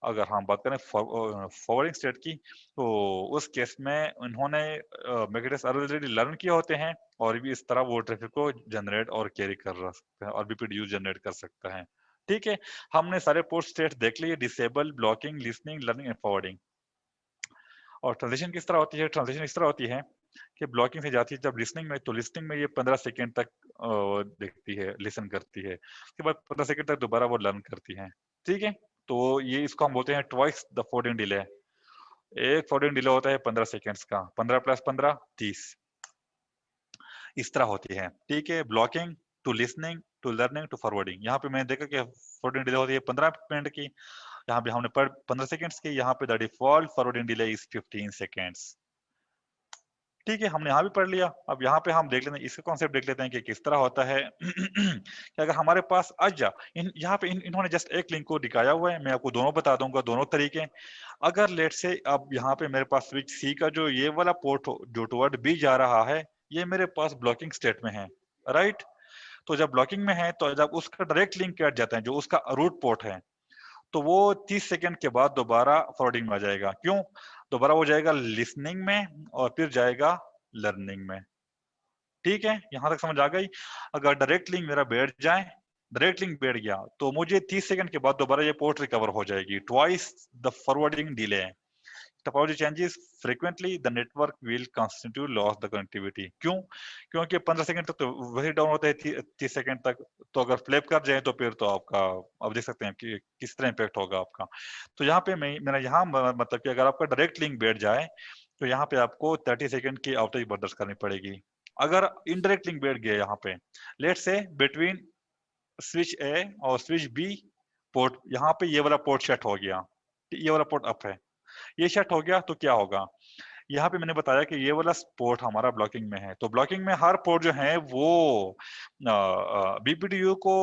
अगर हम बात करें फॉरवर्डिंग स्टेट की, तो उस केस में उन्होंने मैक एड्रेस ऑलरेडी लर्न किए होते हैं और भी इस तरह वो ट्रैफिक को जनरेट और कैरी कर सकते हैं और बीपीडीयू जनरेट कर सकता है। ठीक है, हमने सारे पोर्ट स्टेट देख लिए, disable, blocking, listening, learning and forwarding. और ट्रांजिशन किस तरह होती है, ट्रांजिशन इस तरह होती है कि ब्लॉकिंग से जाती है जब लिसनिंग में, तो लिसनिंग में ये 15 सेकंड तक देखती है, लिसन करती है, उसके बाद 15 सेकंड तक दोबारा वो लर्न करती है। ठीक है, तो ये इसको हम बोलते हैं ट्वाइस द फोर्डिंग डिले। एक फोर्डिंग डिले होता है 15 सेकंड्स का, 15 + 15 30, इस तरह होती है। ठीक है, blocking to listening, to learning, to forwarding. यहाँ पे मैंने देखा कि फॉरवर्डिंग डिले होती है 15 मिनट की, यहाँ पे हमने पर 15 सेकंड्स की, यहाँ पे the default forwarding delay is 15 seconds. ठीक है, हमने यहाँ भी पढ़ लिया। अब यहाँ पे हम देख लेते हैं, इसका कॉन्सेप्ट देख लेते हैं कि किस तरह होता है। कि अगर हमारे पास अच्छा यहाँ पे इन्होंने जस्ट एक लिंक को दिखाया हुआ है, मैं आपको दोनों बता दूंगा, दोनों तरीके। अगर लेट से अब यहाँ पे मेरे पास स्विच सी का जो ये वाला पोर्ट जो टुवर्ड बी जा रहा है, ये मेरे पास ब्लॉकिंग स्टेट में है, राइट। तो जब ब्लॉकिंग में है, तो जब उसका डायरेक्ट लिंक कट जाता है, जो उसका रूट पोर्ट है, तो वो 30 सेकंड के बाद दोबारा फॉरवर्डिंग में आ जाएगा। क्यों? दोबारा वो जाएगा लिसनिंग में और फिर जाएगा लर्निंग में। ठीक है, यहां तक समझ आ गई। अगर डायरेक्ट लिंक मेरा बैठ जाए, डायरेक्ट लिंक बैठ गया, तो मुझे 30 सेकंड के बाद दोबारा ये पोर्ट रिकवर हो जाएगी, twice the forwarding delay. Topology changes frequently, the network will constitute loss the connectivity. क्यों? क्योंकि 15 सेकंड तक तो वही डाउन होता है, 30 सेकंड तक तो अगर फ्लिप कर जाए तो फिर तो आपका, आप देख सकते हैं कि किस तरह इम्पैक्ट होगा आपका। तो यहाँ पे मेरा यहाँ मतलब कि अगर आपका डायरेक्ट लिंक बैठ जाए, तो यहाँ पे आपको 30 सेकंड की आउटेज बर्दाश्त करनी पड़ेगी। अगर इनडायरेक्ट लिंक बैठ गया यहाँ पे, लेट से बिटवीन स्विच ए और स्विच बी पोर्ट, यहाँ पे ये वाला पोर्ट शट हो गया, ये वाला पोर्ट अप है, ये शट हो गया, तो क्या होगा? यहाँ पे मैंने बताया कि ये वाला पोर्ट हमारा ब्लॉकिंग में है, तो ब्लॉकिंग में हर पोर्ट जो है वो बीपीडीयू को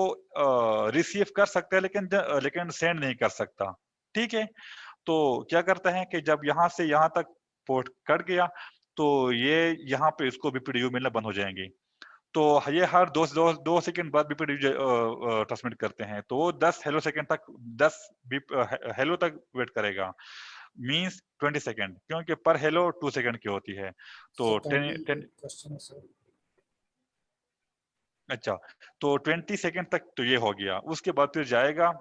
रिसीव कर सकता है, लेकिन सेंड नहीं कर सकता। ठीक है, तो क्या करता है कि जब यहाँ से यहाँ तक पोर्ट कट गया, तो ये यहाँ पे इसको बीपीडीयू मिलना बंद हो जाएंगी। तो ये हर दो सेकंड बाद बीपीडीयू ट्रांसमिट करते हैं, तो वो 10 हेलो सेकंड तक, 10 हेलो तक वेट करेगा, मींस 20 सेकंड, क्योंकि पर हेलो 2 सेकंड की होती है। तो 10 क्वेश्चन है सर। अच्छा, तो 20 सेकंड तक तो ये हो गया, उसके बाद फिर जाएगा,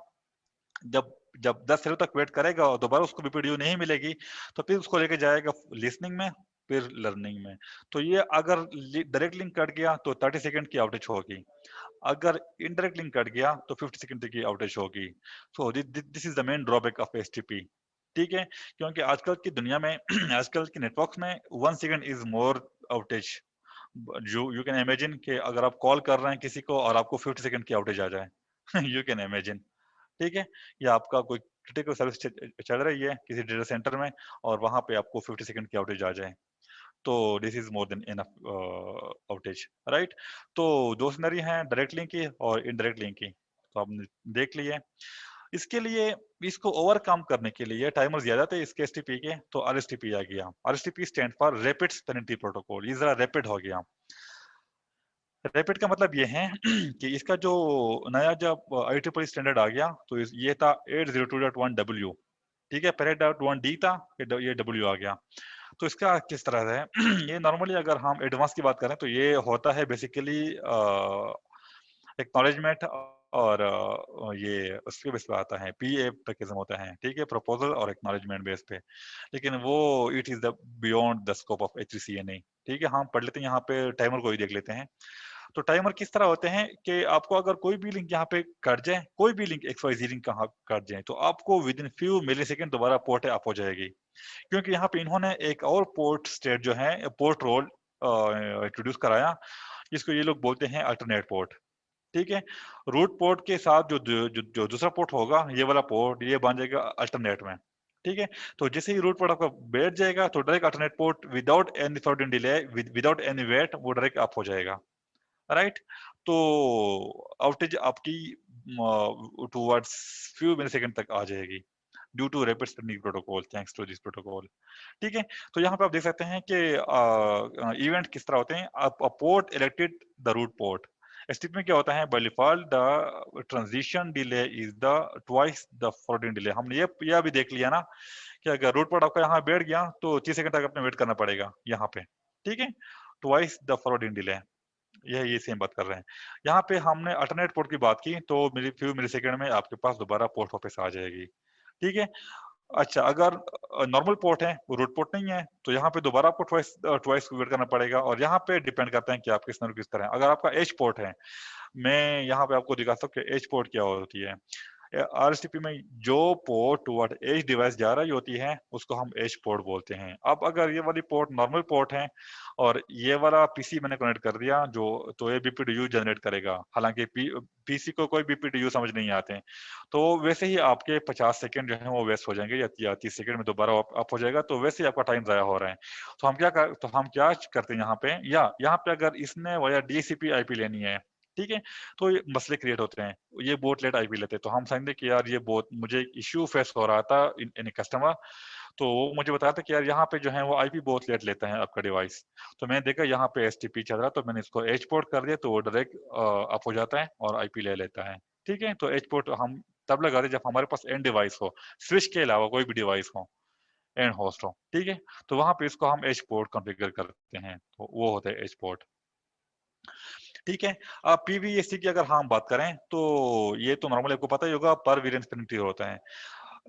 जब जब 10 हेलो तक वेट करेगा और दोबारा उसको बीपीडीयू नहीं मिलेगी, तो फिर उसको लेके जाएगा लिसनिंग में, फिर लर्निंग में। तो ये अगर डायरेक्ट लिंक कट गया तो 30 सेकंड की आउटेज होगी, अगर इनडायरेक्ट लिंक कट गया तो 50 सेकंड की आउटेज होगी। So this is the main drawback of STP. ठीक है, क्योंकि आजकल की दुनिया में आजकल के नेटवर्क्स में 1 सेकंड इज मोर आउटेज। जो यू कैन इमेजिन कि अगर आप कॉल कर रहे हैं किसी को और आपको 50 सेकंड की आउटेज आ जाए। You can imagine. ठीक है, या आपका कोई क्रिटिकल सर्विस चल रही है किसी डेटा सेंटर में, और वहां पे आपको 50 सेकंड की आउटेज आ जाए, तो this is more than enough outage, right. तो दो सिनेरियो हैं, डायरेक्ट लिंक की और इनडायरेक्ट लिंक की, तो आपने देख लिए। इसके लिए, इसको ओवरकम करने के लिए टाइमर ज्यादा थे इसके एसटीपी के, तो आरएसटीपी आ गया। RSTP stand for rapid stability protocol, ये जरा रैपिड हो गया। रैपिड का मतलब ये है कि इसका जो नया जब IEEE स्टैंडर्ड आ गया, तो ये था 802.1W। ठीक है, पहले .1D था, ये W आ गया। तो इसका किस तरह है? ये नॉर्मली अगर हम एडवांस की बात करें, तो ये होता है बेसिकली एक्नॉलेजमेंट, और ये उसके बेस पे आता है, PA पैकेजम होता है। ठीक है, प्रपोजल और एक्नॉलेजमेंट बेस पे, लेकिन वो it is the beyond the scope of HCNA। ठीक है, हम पढ़ लेते हैं यहाँ पे, टाइमर को ही देख लेते हैं। तो टाइमर किस तरह होते हैं कि आपको अगर कोई भी लिंक यहाँ पे कट जाए, कोई भी लिंक XYZ लिंक कहाँ कट जाए, तो आपको within few millisecond दोबारा पोर्ट अप हो जाएगी, क्योंकि यहाँ पे इन्होंने एक और पोर्ट स्टेट जो है, पोर्ट रोल इंट्रोड्यूस कराया, जिसको ये लोग बोलते हैं अल्टरनेट पोर्ट। ठीक है, रूट पोर्ट के साथ जो दूसरा पोर्ट होगा, ये वाला पोर्ट, ये बन जाएगा अल्टरनेट में। ठीक है, तो जैसे ही रूट पोर्ट आपका बैठ जाएगा, तो direct alternate port without any forwarding delay, without any wait, वो डायरेक्ट अप हो जाएगा, राइट। तो आउटेज आपकी टुवर्ड्स फ्यू मिली सेकंड तक आ जाएगी, due to rapid stability protocol, thanks to this protocol. ठीक है, तो यहाँ पे आप देख सकते हैं कि इवेंट किस तरह होते हैं। Port elected the root port. STP में क्या होता है? By default the transition delay is the twice the forwarding delay. हमने ये भी देख लिया ना कि अगर रूट पोर्ट आपका यहाँ बैठ गया, तो 30 सेकंड तक अपने वेट करना पड़ेगा यहाँ पे। ठीक है, ट्वाइस द फॉरवर्डिंग डिले, ये सेम बात कर रहे हैं। यहाँ पे हमने अल्टरनेट पोर्ट की बात की, तो फ्यू मिली सेकंड में आपके पास दोबारा पोर्ट वापस आ जाएगी। ठीक है, अच्छा, अगर नॉर्मल पोर्ट है, वो रूट पोर्ट नहीं है, तो यहाँ पे दोबारा आपको ट्वाइस वेट करना पड़ेगा, और यहाँ पे डिपेंड करता है कि आप किस तरह। अगर आपका एच पोर्ट है, मैं यहाँ पे आपको दिखा सकता हूँ कि एच पोर्ट क्या होती है। आरएसटीपी में जो पोर्ट टुवर्ड एज डिवाइस जा रही होती है उसको हम एज पोर्ट बोलते हैं। अब अगर ये वाली पोर्ट नॉर्मल पोर्ट है और ये वाला पीसी मैंने कनेक्ट कर दिया जो, तो ये बीपीडीयू जनरेट करेगा, हालांकि पीसी को कोई बीपीडीयू समझ नहीं आते, तो वैसे ही आपके 50 सेकंड जो है वो वेस्ट हो जाएंगे, या 30 सेकंड में दोबारा अप हो जाएगा, तो वैसे ही आपका टाइम जाया हो रहा है। तो हम क्या करते हैं यहाँ पे, या यहाँ पे अगर इसने वाया डीसीपी आईपी लेनी है, ठीक है, तो ये मसले क्रिएट होते हैं, ये बोट लेट आईपी लेते हैं, तो हम समझते कि यार ये बहुत मुझे इश्यू फेस हो रहा था इन कस्टमर, तो वो मुझे बताया था कि यार यहाँ पे जो है वो आईपी बहुत लेट लेता है आपका डिवाइस। तो मैंने देखा यहाँ पे एसटीपी चल रहा है, तो मैंने इसको एच पोर्ट कर दिया, तो वो डायरेक्ट अप हो जाता है और आईपी ले लेता है। ठीक है, तो एच पोर्ट हम तब लगाते जब हमारे पास एंड डिवाइस हो, स्विच के अलावा कोई भी डिवाइस हो, एंड होस्ट हो, ठीक है, तो वहां पे इसको हम एच पोर्ट कॉन्फ़िगर करते हैं, तो वो होता है एच पोर्ट। ठीक है, अब पीवीएससी की अगर हम बात करें तो ये तो नॉर्मली आपको पता ही होगा, पर वेरिएंट पेनल्टी होता है।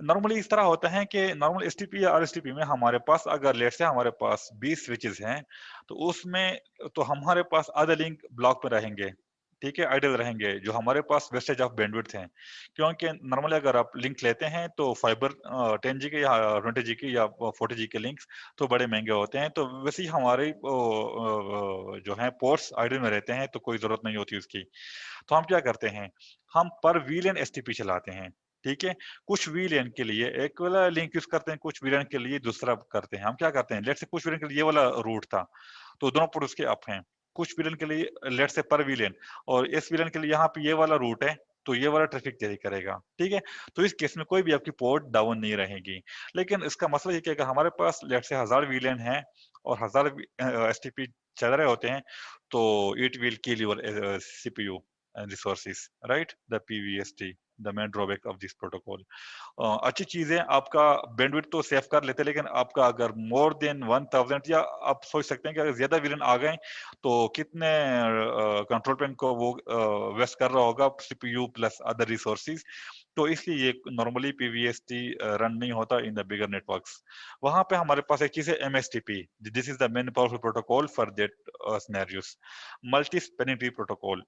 नॉर्मली इस तरह होता है कि नॉर्मल एसटीपी या आरएसटीपी में हमारे पास अगर लेट से हमारे पास 20 स्विचेस हैं, तो उसमें तो हमारे पास आधे लिंक ब्लॉक पे रहेंगे, ठीक है, आइडल रहेंगे, जो हमारे पास वेस्टेज ऑफ बैंडविड्थ है, क्योंकि नॉर्मली अगर आप लिंक लेते हैं तो फाइबर 10G के या 20G के या 40G के लिंक्स तो बड़े महंगे होते हैं, तो वैसे ही हमारे जो है पोर्ट्स आइडल में रहते हैं, तो कोई जरूरत नहीं होती उसकी। तो हम क्या करते हैं, हम पर वीलेन एसटीपी चलाते हैं, ठीक है, कुछ वीलेन के लिए एक वाला लिंक यूज करते हैं, कुछ वीलेन के लिए दूसरा करते हैं। हम क्या करते हैं, लेट से कुछ वीलेन के लिए ये वाला रूट था, तो दोनों पोर्ट उसके अप हैं, कुछ वीलेन के लिए लेट से पर वीलेन, और इस वीलेन के लिए यहाँ पे ये वाला रूट है, तो ये वाला ट्रैफिक कैरी करेगा, ठीक है, तो इस केस में कोई भी आपकी पोर्ट डाउन नहीं रहेगी। लेकिन इसका मसला ये कि अगर हमारे पास लेट से 1000 वीलेन है और 1000 एसटीपी चल रहे होते हैं, तो it will kill your CPU and resources, right? The PVST, the main drawback of this protocol. अच्छी चीज है, आपका बैंडविड्थ तो सेव कर लेते हैं, लेकिन आपका अगर मोर देन 1000, या आप सोच सकते हैं कि अगर ज्यादा वीरेन आ गए तो कितने कंट्रोल प्लेन को वो वेस्ट कर रहा होगा, सीपीयू प्लस अदर रिसोर्सेज, तो इसलिए ये नॉर्मली पीवीएसटी रन नहीं होता इन द बिगर नेटवर्क्स। वहां पे हमारे पास एक चीज है MSTP, this is the main powerful protocol for that scenarios, multi spanning tree protocol.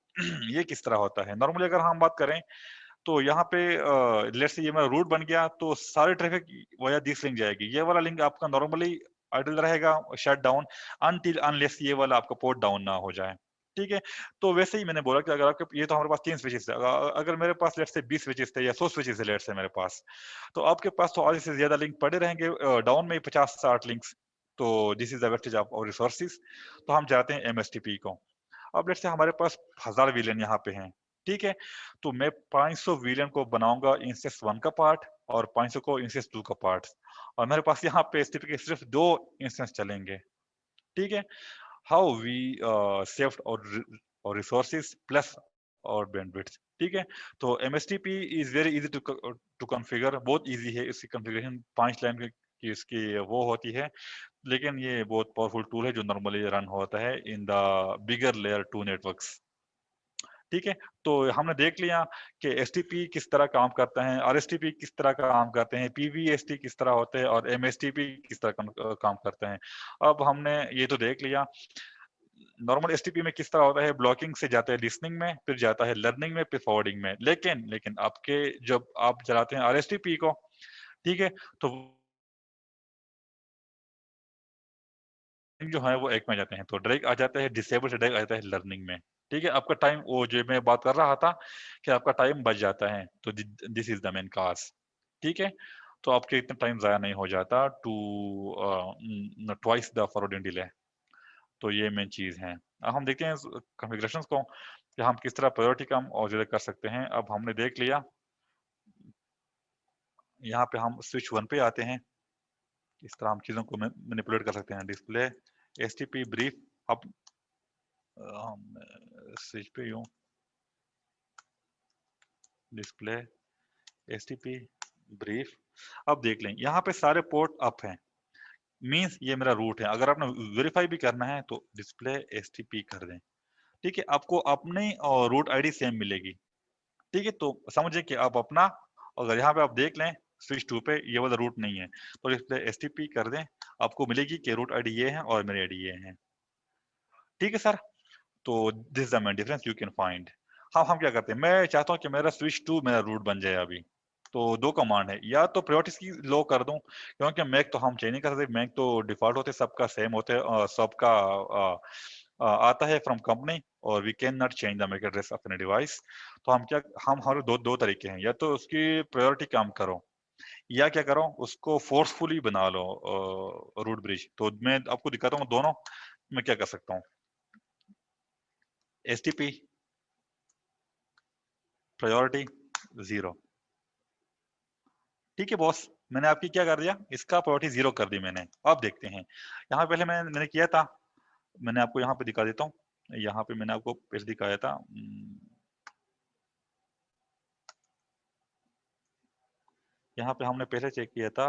ये किस तरह होता है, नॉर्मली अगर हम बात करें तो यहाँ पे लेट्स से ये मेरा रूट बन गया, तो सारे ट्रैफिक वाया दिस लिंक जाएगी, ये वाला लिंक आपका नॉर्मली आइडल रहेगा, शट डाउन, अनटिल अनलेस ये वाला आपका पोर्ट डाउन ना हो जाए, ठीक है। तो वैसे ही मैंने बोला कि अगर आपके, ये तो हमारे पास 3 स्विचेस थे, अगर मेरे पास लेट्स से 20 स्विचेस थे या 100 स्विचेस थे लेट्स से मेरे पास, तो आपके पास तो आधे से ज्यादा लिंक पड़े रहेंगे, डाउन में 50-60 लिंक्स, तो this is the wastage of our resources, तो हम चाहते हैं एमएसटीपी को। अब लेट्स से हमारे पास 1000 विलेन यहाँ पे हैं, ठीक है, तो मैं 500 विलेन को बनाऊंगा इंस्टेंस 1 का पार्ट और 500 को इंस्टेंस 2 का पार्ट, और मेरे पास यहाँ पे एसटीपी के सिर्फ 2 इंस्टेंस चलेंगे, ठीक है। How we saved our resources plus our bandwidth, ठीक है। तो MSTP is very easy to configure, बहुत इजी है इसकी कॉन्फ़िगरेशन, 5 लाइन की इसकी वो होती है, लेकिन ये बहुत पावरफुल टूल है जो नॉर्मली रन होता है in the bigger layer 2 networks, ठीक है। तो हमने देख लिया कि एसटीपी किस तरह काम करता है, आरएसटीपी किस तरह का काम करते हैं, पीवीएसटी किस तरह होते हैं, और एमएसटीपी किस तरह काम करते हैं। अब हमने ये तो देख लिया नॉर्मल एसटीपी में किस तरह होता है, ब्लॉकिंग से जाता है लिसनिंग में, फिर जाता है लर्निंग में, फिर फॉरवर्डिंग में, लेकिन लेकिन आपके जब आप चलाते हैं आरएसटीपी को, ठीक है, तो जो है वो एक में जाते हैं, तो डायरेक्ट आ जाता है डिसेबल से डायरेक्ट आ जाता है लर्निंग में, ठीक है। आपका टाइम, वो जो मैं बात कर रहा था कि आपका टाइम बच जाता है, तो this is the main cause, ठीक है। तो आपके इतना टाइम जाया नहीं हो जाता to twice the forwarding delay, तो ये मेन चीज है। अब हम देखते हैं कॉन्फ़िगरेशंस को कि हम किस तरह प्रायोरिटी कम और ज्यादा कर सकते हैं। अब हमने देख लिया, यहाँ पे हम स्विच 1 पे आते हैं, इस तरह हम चीजों को मैनिपुलेट कर सकते हैं, डिस्प्ले एसटीपी ब्रीफ। अब हम स्विच पे यूं डिस्प्ले एसटीपी ब्रीफ, अब देख लें यहाँ पे सारे पोर्ट अप हैं, मींस ये मेरा रूट है। अगर आपने वेरीफाई भी करना है तो डिस्प्ले एसटीपी कर दें, ठीक है, आपको अपनी और रूट आईडी सेम मिलेगी, ठीक है। तो समझे कि आप अपना, अगर यहाँ पे आप देख लें स्विच 2 पे ये वाला रूट नहीं है, तो डिस्प्ले एसटीपी कर दें, आपको मिलेगी कि रूट आईडी ये है और मेरी आईडी ये है, ठीक है सर। तो this is the main difference you can find. हम क्या करते हैं, मैं चाहता हूँ कि मेरा स्विच 2 मेरा रूट बन जाए अभी, तो दो कमांड है, या तो प्रायोरिटीज की लो कर दूं, क्योंकि मैक तो हम चेंज नहीं कर सकते, मैक तो डिफॉल्ट होते सबका सेम होते हैं, सबका आता है फ्रॉम कंपनी, और we can not change the MAC address of any device. तो हम क्या, हम हमारे दो दो तरीके हैं, या तो उसकी प्रायोरिटी कम करो, या क्या करो उसको फोर्सफुली बना लो रूट ब्रिज। तो मैं आपको दिखाता हूँ दोनों मैं क्या कर सकता हूँ। एसटीपी प्रायोरिटी 0, ठीक है बॉस, मैंने आपकी क्या कर दिया, इसका प्रायोरिटी 0 कर दी मैंने। अब देखते हैं, यहाँ पहले मैंने किया था, मैंने आपको यहाँ पे दिखा देता हूँ, यहाँ पे मैंने आपको पहले दिखाया था, यहाँ पे हमने पहले चेक किया था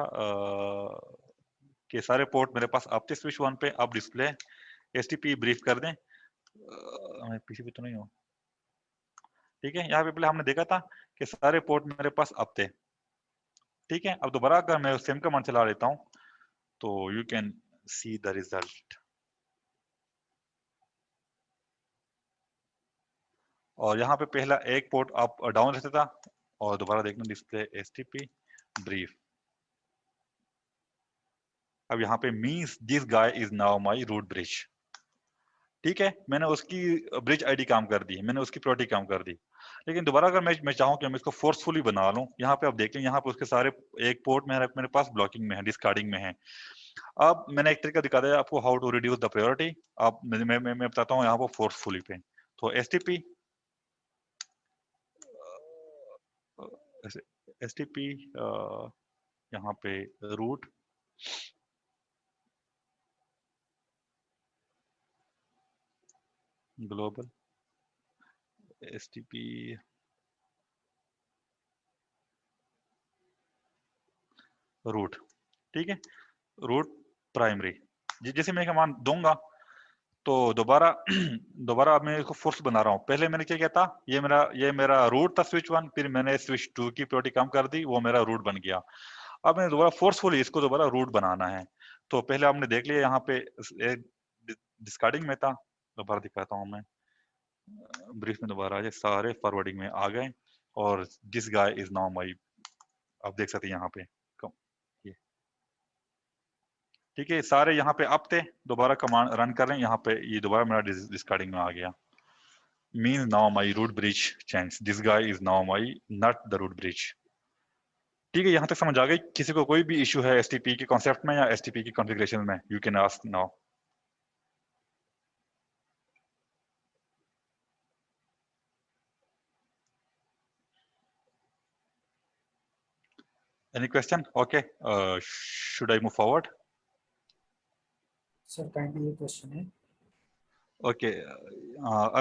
कि सारे पोर्ट मेरे पास अब थे स्विच 1 पे, अब डिस्प्ले एसटीपी ब्रीफ कर दें, मैं पीछे भी तो नहीं हूँ, ठीक है। यहाँ पे पहले हमने देखा था कि सारे पोर्ट मेरे पास अब थे, ठीक है। अब दोबारा अगर मैं सेम कमांड चला लेता हूँ तो you can see the result, और यहाँ पे पहला एक पोर्ट अप डाउन रहता था, और दोबारा देखना डिस्प्ले एसटीपी ब्रीफ। अब यहाँ पे means this guy is now my root bridge, ठीक है। मैंने उसकी ब्रिज आईडी काम कर दी, मैंने उसकी प्रायोरिटी काम कर दी। लेकिन दोबारा अगर मैं चाहूँ कि मैं इसको फोर्सफुली बना लूँ, यहाँ पे आप देखें, यहाँ पे उसके सारे एक पोर्ट मेरे पास ब्लॉकिंग में है, डिस्कार्डिंग में है। अब मैंने एक तरीका दिखा दिया आपको how to reduce the priority. अब मैं बताता हूँ यहाँ पर फोर्सफुली पे। तो एसटीपी एसटीपी यहाँ पे रूट ग्लोबल एसटीपी रूट, ठीक है, रूट प्राइमरी। जैसे मैं कमांड दूंगा तो दोबारा दोबारा अब मैं इसको फोर्स बना रहा हूँ। पहले मैंने क्या किया था, ये मेरा रूट था स्विच 1, फिर मैंने स्विच 2 की प्रायोरिटी कम कर दी, वो मेरा रूट बन गया। अब मैंने दोबारा फोर्सफुली इसको दोबारा रूट बनाना है। तो पहले आपने देख लिया यहाँ पे डिस्कार्डिंग में था, दोबारा दिखाता हूँ मैं ब्रीफ में, दोबारा आ सारे फॉरवर्डिंग में आ गए, और दिस गाय इज नाउ माई, आप देख सकते हैं यहाँ पे ये, ठीक है, सारे यहाँ पे अप थे, दोबारा कमांड रन कर रहे हैं, यहाँ पे ये दोबारा मेरा डिस्कार्डिंग में आ गया। Mean now my root bridge change, this guy is now my not the root bridge, ठीक है। यहाँ तक समझ आ गई? किसी को कोई भी इशू है एसटीपी के कॉन्सेप्ट में या एसटीपी की कॉन्फ़िगरेशन में, you can ask now. Any question? Okay. Should I move forward? Sir kindly ये क्वेश्चन है। Okay.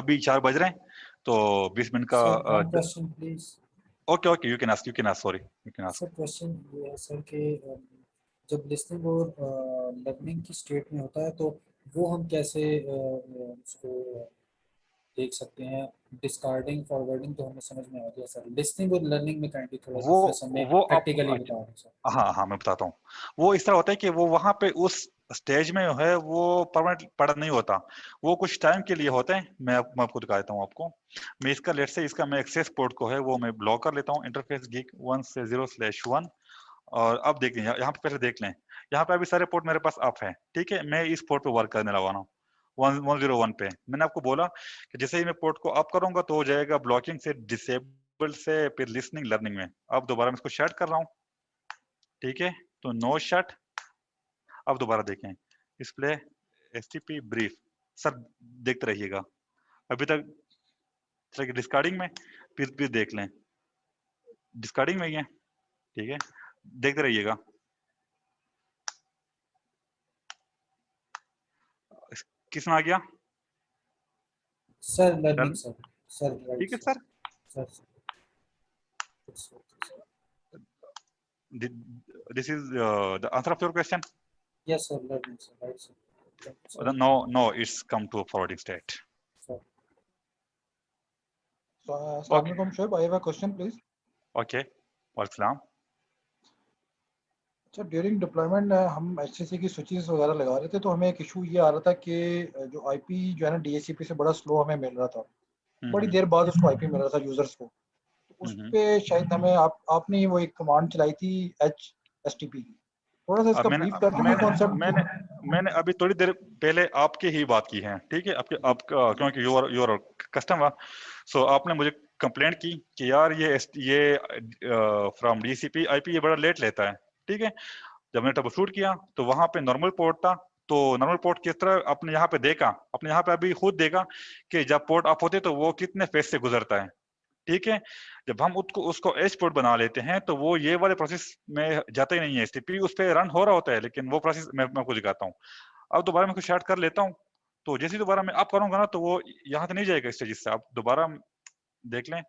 अभी 4 बज रहे हैं, तो 20 मिनट का sir one question please. Okay okay, you can ask, sorry, you can ask. Sir question ये है सर कि जब लिसनिंग और लर्निंग की स्टेट में होता है तो वो हम कैसे उसको देख सकते हैं। डिस्कार्डिंग फॉरवर्डिंग तो हमें समझ में आ गया सर, लिसनिंग और लर्निंग में काइंडली थोड़ा वो डिफरेंस हमें वो आप प्रैक्टिकली बता दें सर। हाँ हाँ, मैं बताता हूँ। वो इस तरह होता है कि वो वहां पे उस स्टेज में है, वो परमानेंट पड़ा नहीं होता, वो कुछ टाइम के लिए होते हैं। मैं आपको दिखा देता हूँ आपको। मैं इसका लेट से इसका मैं एक्सेस पोर्ट को है वो मैं ब्लॉक कर लेता हूँ, इंटरफेस गिग 1 से 0/1। और अब देख लें, यहाँ पे पहले देख लें, यहाँ पे अभी सारे पोर्ट मेरे पास अप है, ठीक है। मैं इस पोर्ट पे वर्क करने लगा हूँ 101 पे। मैंने आपको बोला कि जैसे ही मैं पोर्ट को अप करूंगा तो हो जाएगा ब्लॉकिंग से डिसेबल से फिर लिसनिंग लर्निंग में। अब दोबारा मैं इसको शट कर रहा हूँ, ठीक है, तो नो शट। अब दोबारा देखें, डिस्प्ले एसटीपी ब्रीफ, सर देखते रहिएगा, अभी तक डिस्कार्डिंग में, फिर देख लें, डिस्कार्डिंग में ही है, ठीक है, देखते रहिएगा। किस में आ गया sir learning sir? Sir. Sir right ठीक है sir. Sir, sir this is the answer of your question. Yes sir learning sir right sir. Thank you sir. No, it's come to a forwarding state. Sir Okay, Assalamualaikum, Shoaib. I have a question, please. okay, वालेकुम। अच्छा, during deployment हम HCC की switches वगैरह लगा रहे थे, तो हमें एक इशू ये आ रहा था कि जो आईपी जो है ना DHCP से बड़ा स्लो हमें मिल रहा था, बड़ी देर बाद उसको आईपी मिल रहा था यूजर्स को। तो उस पे शायद हमें आपने वो एक कमांड चलाई थी HSTP की, थोड़ा सा इसका ब्रीफ कर देंगे कॉन्सेप्ट। मैंने अभी थोड़ी देर पहले आपकी ही बात की है, ठीक है, आपका क्योंकि यूर कस्टमर, सो आपने मुझे कंप्लेंट की कि यार ये फ्रॉम DCP IP ये बड़ा लेट लेता है, ठीक है। जब मैंने ट्रबल शूट किया तो वहां पे नॉर्मल पोर्ट था, तो नॉर्मल पोर्ट किस तरह आपने यहाँ पे देखा, अपने यहाँ पे अभी खुद देखा कि जब पोर्ट ऑफ होते तो वो कितने फेज से गुजरता है, ठीक है। जब हम उसको एज पोर्ट बना लेते हैं तो वो ये वाले प्रोसेस में जाता ही नहीं है, STP उस पर रन हो रहा होता है, लेकिन वो प्रोसेस मैं आपको दिखाता हूँ। अब दोबारा मैं कुछ ऐड कर लेता हूँ, तो जैसे दोबारा मैं अप करूंगा ना तो वो यहाँ से नहीं जाएगा स्टेज से। आप दोबारा देख लें,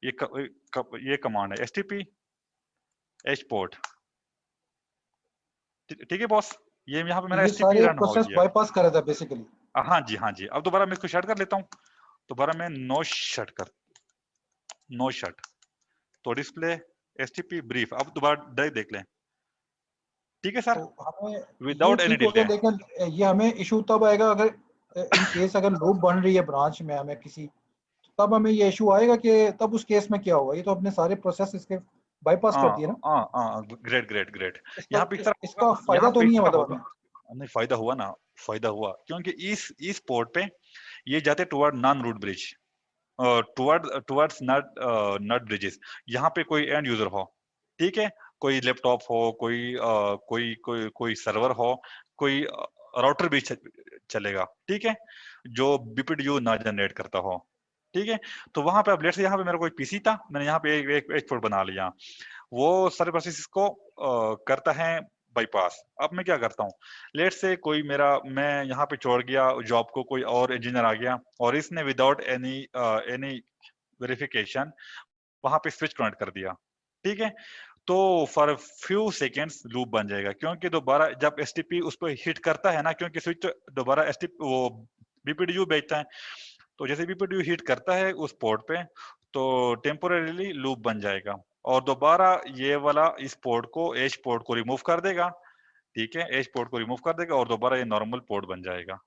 ये कमांड है STP एज पोर्ट, ठीक है बॉस, ये यहाँ पे मेरा ये STP सारे रन हो प्रोसेस गया। बाईपास कर रहा था बेसिकली। हाँ जी हाँ जी। अब दोबारा मैं इसको शट कर लेता हूँ, दोबारा मैं नो शट, तो डिस्प्ले STP ब्रीफ। अब दोबारा देख लें, ठीक है सर, तो हमें विदाउट ये एनी ठीक हो गया, डिले। लेकिन ये हमें इशू तब आएगा अगर इन केस अगर लूप बन रही है ब्रांच में हमें किसी, तब हमें ये इशू आएगा कि तब उस केस में क्या होगा। ये तो अपने सारे प्रोसेस इसके बाईपास कर दिए ना। ग्रेट। यहाँ पे इसका फायदा तो नहीं है मतलब हमें? नहीं, फायदा हुआ ना, फायदा हुआ, क्योंकि इस पोर्ट पे ये जाते toward non root bridge, towards not bridges. यहाँ पे कोई एंड यूजर हो, ठीक है, कोई लैपटॉप हो, कोई सर्वर हो, कोई राउटर भी चलेगा, ठीक है, जो BPDU ना जनरेट करता हो, ठीक है। तो वहां पे अब लेट्स से यहाँ पे मेरा कोई PC था, मैंने यहाँ पे एक पोर्ट बना लिया, वो सारे प्रोसेस को करता है बाईपास। अब मैं क्या करता हूँ, लेट से मैं यहाँ पे छोड़ गया जॉब को, कोई और इंजीनियर आ गया और इसने विदाउट एनी वेरिफिकेशन वहां पे स्विच कनेक्ट कर दिया, ठीक है। तो फॉर फ्यू सेकेंड्स लूप बन जाएगा, क्योंकि दोबारा जब STP उस पर हिट करता है ना, क्योंकि स्विच दोबारा STP वो BPDU भेजता है, तो जैसे BPDU हिट करता है उस पोर्ट पे तो टेम्पोरेरीली लूप बन जाएगा और दोबारा ये वाला इस पोर्ट को एज पोर्ट को रिमूव कर देगा, ठीक है, एज पोर्ट को रिमूव कर देगा और दोबारा ये नॉर्मल पोर्ट बन जाएगा।